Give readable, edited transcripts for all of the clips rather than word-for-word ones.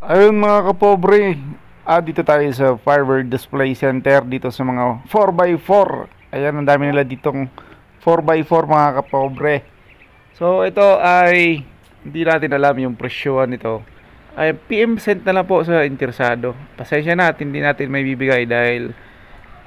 Ayun mga kapobre, dito tayo sa Firework Display Center dito sa mga 4x4. Ayan, ang dami nila ditong 4x4 mga kapobre. So ito ay hindi natin alam yung presyohan nito. Ay PM sent na lang po sa interesado. Pasensya na, hindi natin may bibigay dahil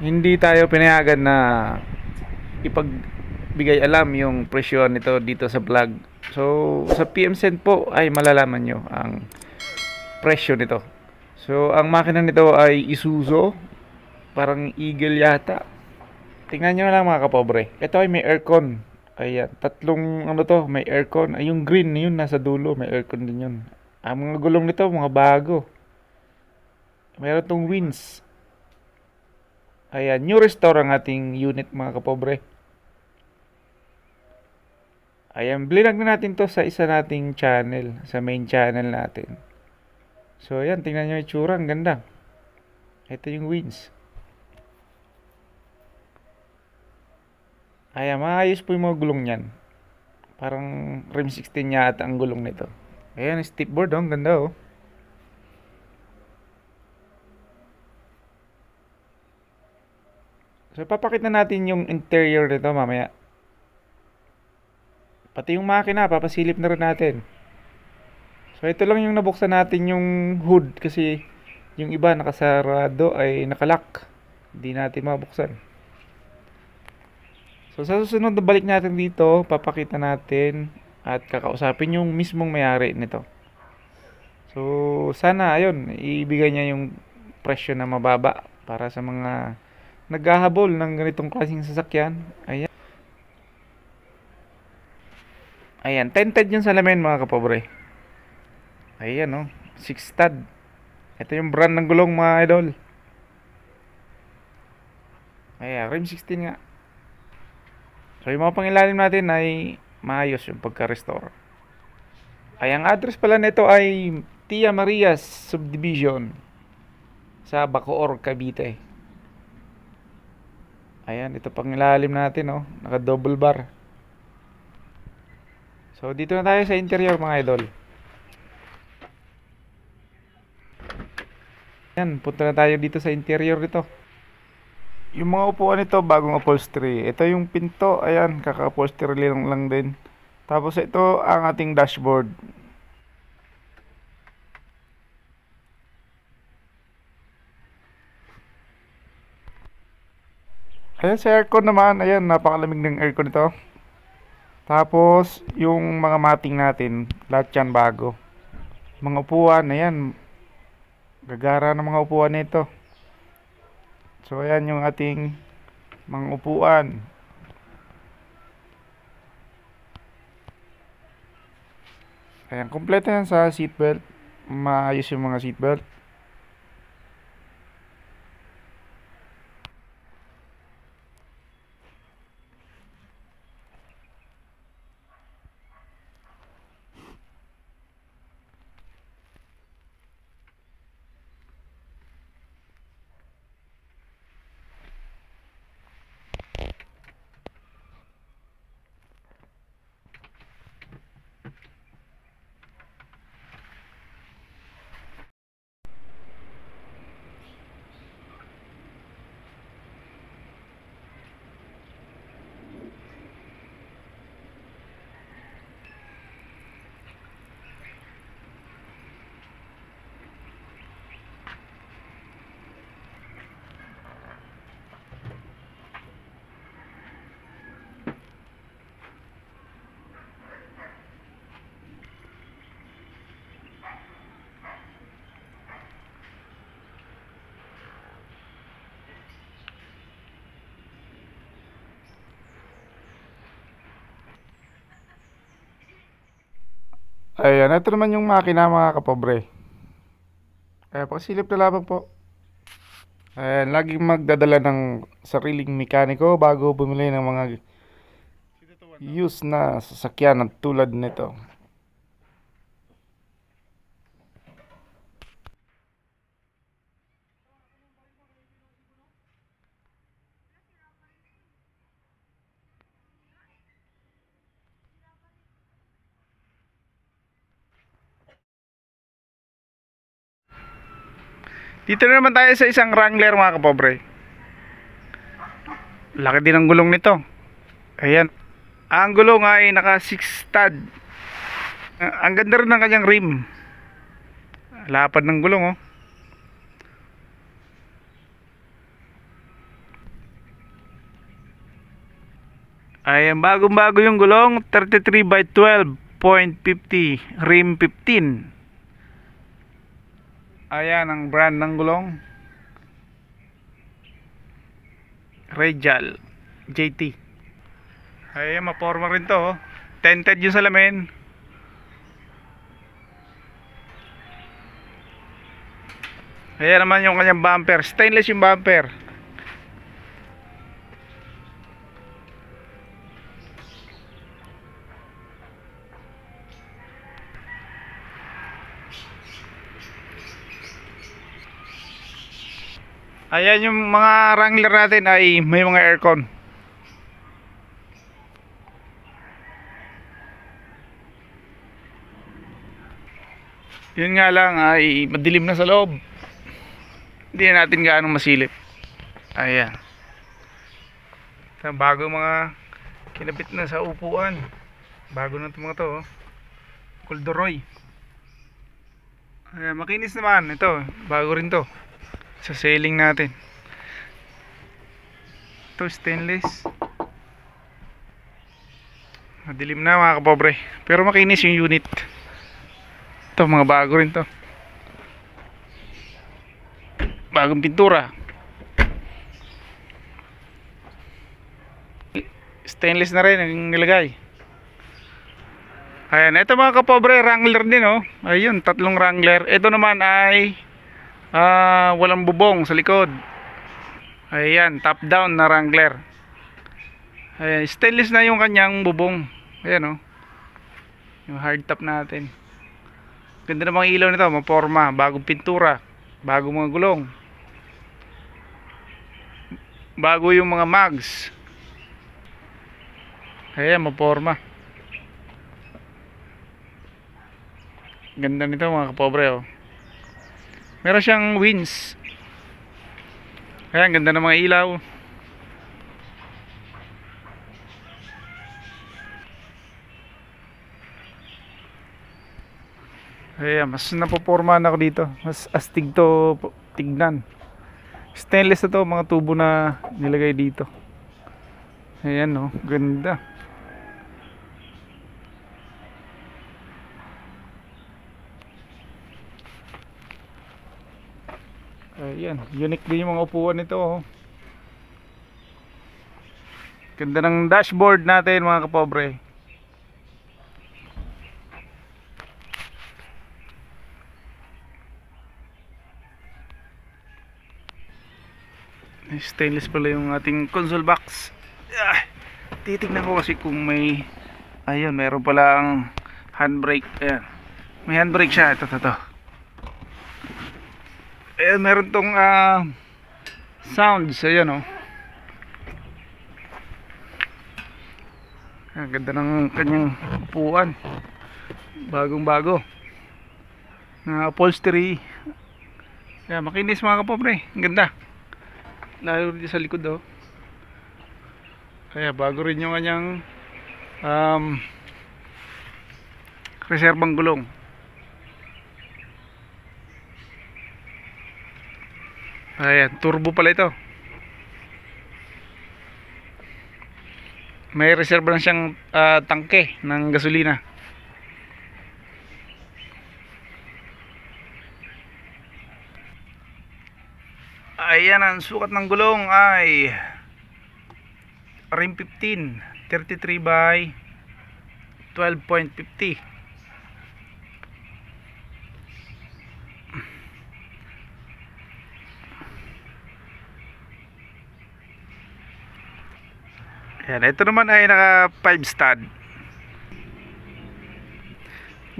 hindi tayo pinayagan na ipagbigay alam yung presyohan nito dito sa vlog. So sa PM sent po ay malalaman nyo ang presyo nito. So, ang makina nito ay Isuzu. Parang Eagle yata. Tingnan nyo lang mga kapobre. Ito ay may aircon. Ayan. Tatlong ano to, may aircon. Ay, yung green yun nasa dulo. May aircon din yun. Ang mga gulong nito, mga bago. Meron tong wins. Ayan. New restore ang ating unit mga kapobre. Ayan. Blinag na natin to sa isa nating channel. Sa main channel natin. So, ayan. Tingnan nyo yung itsura. Ang ganda. Ito yung wins. Ayan, maayos po yung mga gulong niyan. Parang rim 16 yata ang gulong nito. Ayan, step board, oh. Ang ganda, oh. So, papakita natin yung interior nito mamaya. Pati yung makina, papasilip na rin natin. So, ito lang yung nabuksan natin yung hood kasi yung iba nakasarado ay nakalock. Hindi natin mabuksan. So, sa susunod na balik natin dito, papakita natin at kakausapin yung mismong may-ari nito. So, sana, ayun, ibigay niya yung presyo na mababa para sa mga naghahabol ng ganitong klaseng sasakyan. Ayan. Ayan, tinted yung salamin mga kapobre. Ayan, oh, 6 stud. Ito yung brand ng gulong mga idol. Ayan, rim 16 nga. So, yung mga pangilalim natin ay maayos yung pagka-restore. Ay, ang address pala nito ay Tia Marias Subdivision sa Bacoor, Cavite. Ayan, ito pangilalim natin, oh. Naka double bar. So, dito na tayo sa interior mga idol. Ayan, punta na tayo dito sa interior nito. Yung mga upuan nito, bagong upholstery. Ito yung pinto, ayan, kaka-upholstery lang din. Tapos ito ang ating dashboard. Ayan sa aircon naman, ayan, napakalamig ng aircon nito. Tapos, yung mga mating natin, lahat yan bago. Mga upuan, ayan, gagara ng mga upuan nito. So, ayan yung ating mga upuan. Ayan, kompleto yan sa seatbelt. Maayos yung mga seatbelt. Ayan, ito naman yung makina mga kapobre. Ayan, pasilip na lamang po. Ayan, laging magdadala ng sariling mekaniko bago bumili ng mga used na sasakyan tulad nito. Dito na naman tayo sa isang Wrangler mga kapobre. Laki din ang gulong nito. Ayan. Ang gulong ay naka 6 stud. Ang ganda rin ng kanyang rim. Lapad ng gulong oh. Ayan, bagong bago yung gulong, 33 by 12.50, rim 15. Ayan ang brand ng gulong, Radial JT. Ayan, maporma rin to oh. Tinted yung salamin. Ayan naman yung kanyang bumper, stainless yung bumper. Ayan yung mga Wrangler natin ay may mga aircon. Yun nga lang ay madilim na sa loob. Hindi na natin gaano masilip. Ayan. Bago mga kinabit na sa upuan. Bago na itong mga to oh. Corduroy. Ayan, makinis naman. Ito, bago rin to. Sa sailing natin. Ito stainless. Madilim na mga kapobre, pero makinis yung unit. Ito mga bago rin to. Bagong pintura. Stainless na rin ang nilagay. Ayan, ito mga kapobre, Wrangler din oh. Ayun, tatlong Wrangler. Ito naman ay walang bubong sa likod. Ayan, top down na Wrangler. Ayan, stainless na yung kanyang bubong. Ayan oh, yung hard top natin. Ganda na mga ilaw nito, maporma, bagong pintura, bagong mga gulong, bago yung mga mags. Ayan, maporma. Ganda nito mga kapobre oh. Meron siyang wings. Ayan, ganda ng mga ilaw. Ayan, mas napopormahan ako dito. Mas astig to tignan. Stainless na to, mga tubo na nilagay dito. Ayan oh, ganda. Ayan, unique din yung mga upuan nito oh. Ganda ng dashboard natin mga kapobre. Stainless pala yung ating console box. Titignan ko kasi kung may, ayun, meron palang handbrake. Ayan, may handbrake siya. Ito. Ayan, meron tong sounds. Ayan oh. Ang ganda ng kanyang upuan. Bagong bago na upholstery. Ayan, makinis mga kapobre. Ang ganda. Lalo rin sa likod oh. Kaya bago rin yung kanyang reserbang gulong. Ayan, turbo pala ito. May reserva na siyang tangke ng gasolina. Ayan, ang sukat ng gulong ay rim 15, 33 by 12.50. Ayan, ito naman ay naka 5 stud.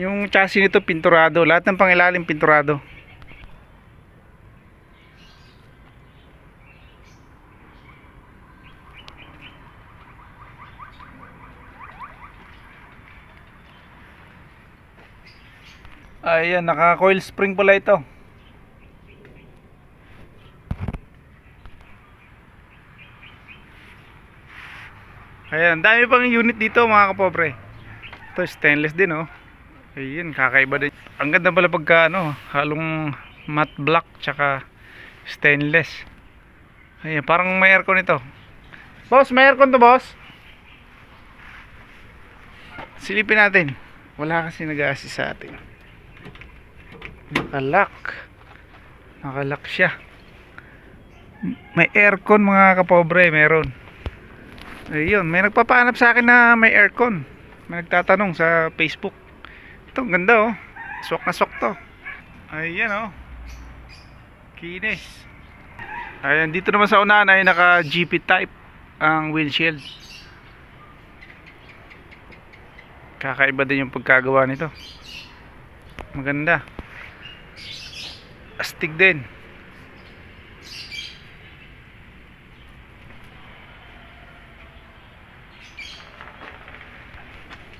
Yung chassis nito pinturado, lahat ng pangilalim pinturado. Ayan, naka coil spring pala ito. Ayan, dami pang unit dito mga kapobre. Ito stainless din oh. Ayun, kakaiba din. Ang ganda pala pagka ano, halong matte black tsaka stainless. Ayun, parang may aircon ito. Boss, may aircon to boss. Silipin natin. Wala kasi nag-a-assist sa atin. Nakalock. Nakalock siya. May aircon mga kapobre, meron. Ayun, may nagpapahanap sa akin na may aircon. May nagtatanong sa Facebook. Ito, ang ganda oh. Swak na swak to. Ayan oh. Kinis. Ayan, dito naman sa unahan ay naka GP type ang windshield. Kakaiba din yung pagkagawa nito. Maganda. Astig din.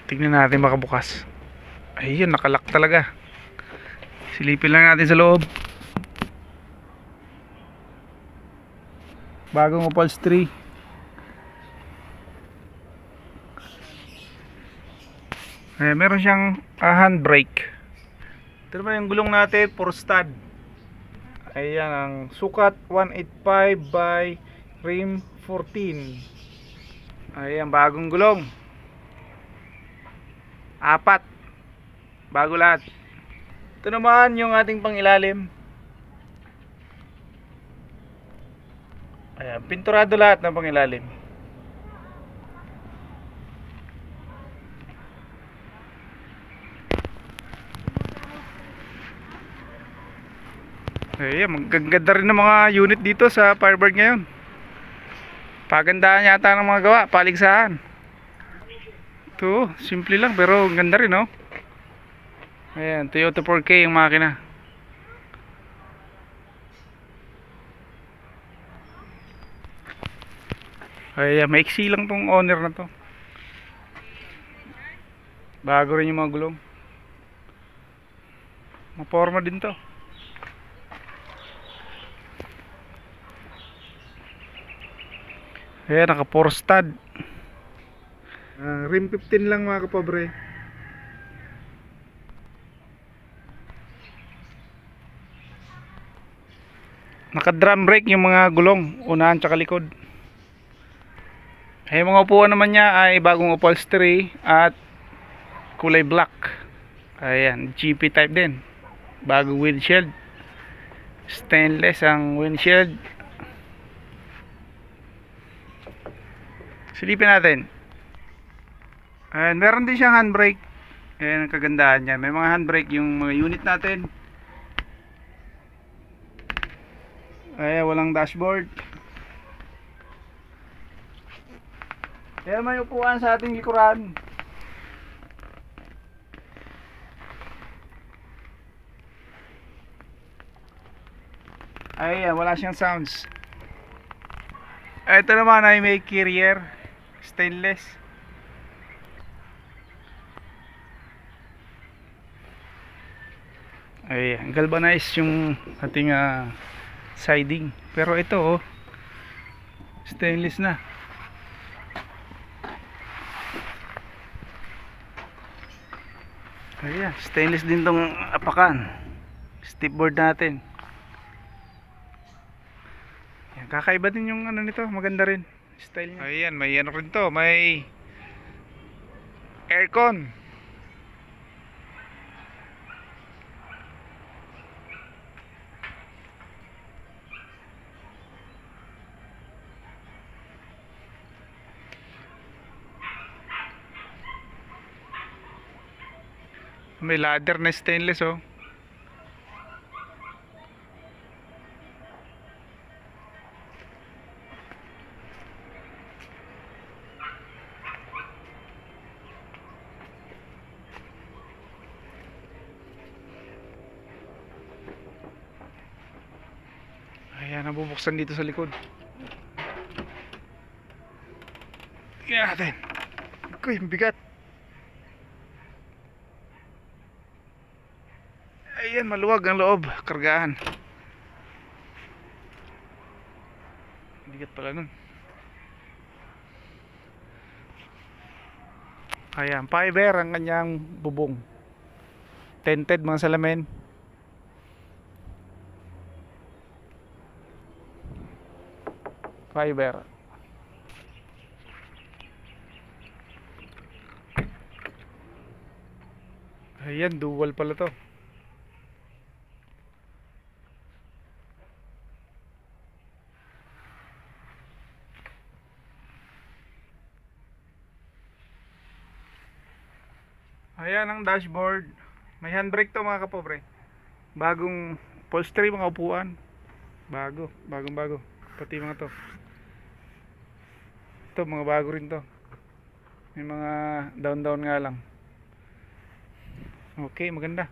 Tignan natin makabukas. Ayun, nakalock talaga. Silipin lang natin sa loob. Bagong upholstery. Meron siyang handbrake. Ito naman yung gulong natin, 4 stud. Ayan, ang sukat 185 by rim 14. Ayan, bagong gulong. 4. Bago lahat. Ito naman yung ating pangilalim. Ayan, pinturado lahat ng pangilalim. Ayan, magaganda rin ng mga unit dito sa Firebird ngayon. Pagandaan yata ng mga gawa, paligsahan. Ito, simple lang pero ganda rin oh. Ayan, Toyota 4K yung makina. Ayan, maiksi lang tong owner na to. Bago rin yung mga gulong. Maporma din to. Ayan, naka 4 stud. Rim 15 lang mga kapobre. Naka drum brake yung mga gulong, unahan tsaka likod. Ay mga upuan naman niya ay bagong upholstery at kulay black. Ayan, GP type din. Bagong windshield. Stainless ang windshield. Silipin natin. Ayan, meron din siyang handbrake. Ayan ang kagandahan niya. May mga handbrake yung mga unit natin. Ayan, walang dashboard. Ayan, may upuan sa ating likuran. Ayan, wala siyang sounds. Ito naman ay may carrier. Stainless. Ayan, galvanized yung ating siding. Pero ito oh, stainless na. Ayan, stainless din tong apakan. Stepboard natin. Ayan, kakaiba din yung ano nito, maganda rin style niya. Ayan, may ano rin to, may aircon. May ladder na stainless oh. Ayan, nabubuksan dito sa likod. Tingnan natin. Uy, bigat. Ayan, maluwag ang loob, kargaan. Bigat pala nun. Ayan, fiber ang kanyang bubong. Tinted mga salamin. Fiber. Ayan, dual pala to. Ayan ang dashboard. May handbrake to mga kapobre. Bagong upholstery mga upuan. Bagong bago. Pati mga to. Ito mga bago rin to. May mga down nga lang. Okay, maganda.